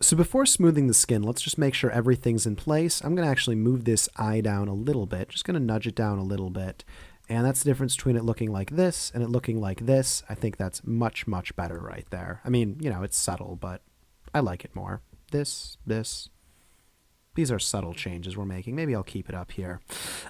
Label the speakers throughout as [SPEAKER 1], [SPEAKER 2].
[SPEAKER 1] So before smoothing the skin, let's just make sure everything's in place. I'm going to actually move this eye down a little bit, just going to nudge it down a little bit. And that's the difference between it looking like this and it looking like this. I think that's much, much better right there. I mean, you know, it's subtle, but I like it more. This. These are subtle changes we're making. Maybe I'll keep it up here.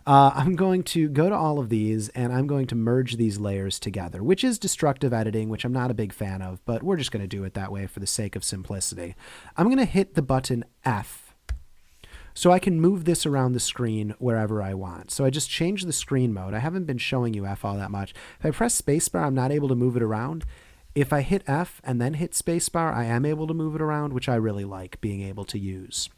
[SPEAKER 1] I'm going to go to all of these, and I'm going to merge these layers together, which is destructive editing, which I'm not a big fan of, but we're just going to do it that way for the sake of simplicity. I'm going to hit the button F, so I can move this around the screen wherever I want. So I just changed the screen mode. I haven't been showing you F all that much. If I press spacebar, I'm not able to move it around. If I hit F and then hit spacebar, I am able to move it around, which I really like being able to use.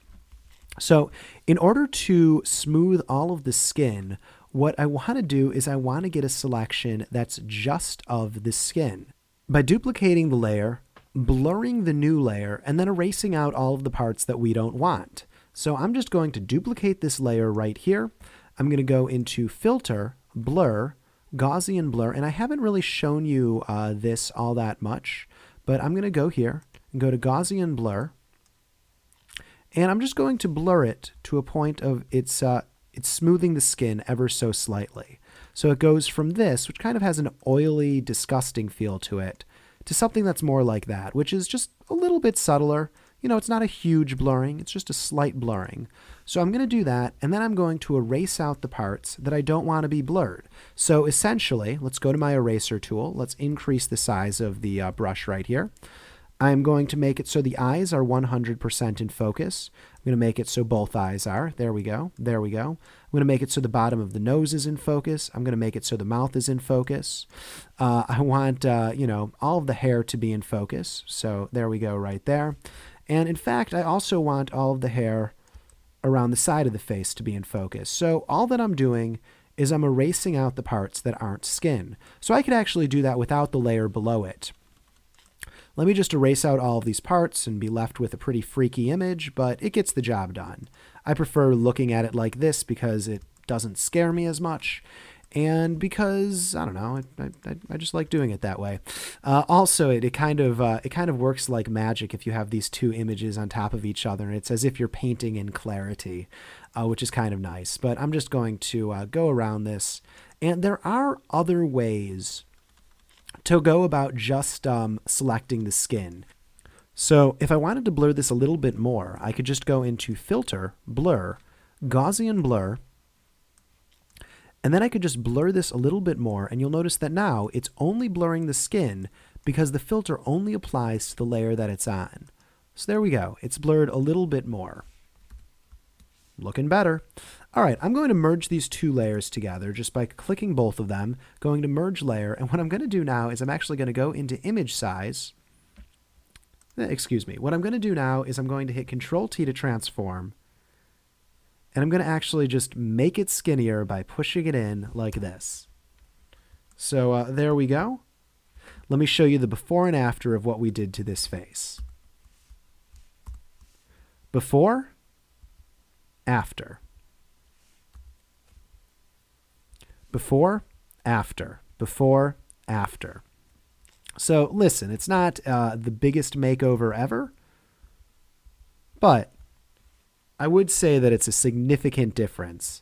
[SPEAKER 1] So in order to smooth all of the skin, what I want to do is I want to get a selection that's just of the skin. By duplicating the layer, blurring the new layer, and then erasing out all of the parts that we don't want. So I'm just going to duplicate this layer right here. I'm going to go into Filter, Blur, Gaussian Blur, and I haven't really shown you this all that much, but I'm going to go here and go to Gaussian Blur. And I'm just going to blur it to a point of it's smoothing the skin ever so slightly. So it goes from this, which kind of has an oily, disgusting feel to it, to something that's more like that, which is just a little bit subtler. You know, it's not a huge blurring, it's just a slight blurring. So I'm going to do that, and then I'm going to erase out the parts that I don't want to be blurred. So essentially, let's go to my eraser tool. Let's increase the size of the brush right here. I'm going to make it so the eyes are 100% in focus. I'm going to make it so both eyes are. There we go. There we go. I'm going to make it so the bottom of the nose is in focus. I'm going to make it so the mouth is in focus. I want, you know, all of the hair to be in focus. So there we go right there. And in fact, I also want all of the hair around the side of the face to be in focus. So all that I'm doing is I'm erasing out the parts that aren't skin. So I could actually do that without the layer below it. Let me just erase out all of these parts and be left with a pretty freaky image, but it gets the job done. I prefer looking at it like this because it doesn't scare me as much, and because, I don't know, I just like doing it that way. Also, it kind of works like magic if you have these two images on top of each other, and it's as if you're painting in clarity, which is kind of nice. But I'm just going to go around this, and there are other ways to go about just selecting the skin. So if I wanted to blur this a little bit more, I could just go into Filter, Blur, Gaussian Blur, and then I could just blur this a little bit more, and you'll notice that now it's only blurring the skin because the filter only applies to the layer that it's on. So there we go. It's blurred a little bit more. Looking better. All right, I'm going to merge these two layers together just by clicking both of them, going to merge layer, and what I'm going to do now is I'm actually going to go into image size. Excuse me. What I'm going to do now is I'm going to hit Control-T to transform, and I'm going to actually just make it skinnier by pushing it in like this. So there we go. Let me show you the before and after of what we did to this face. Before, after. Before, after. Before, after. So listen, it's not the biggest makeover ever, but I would say that it's a significant difference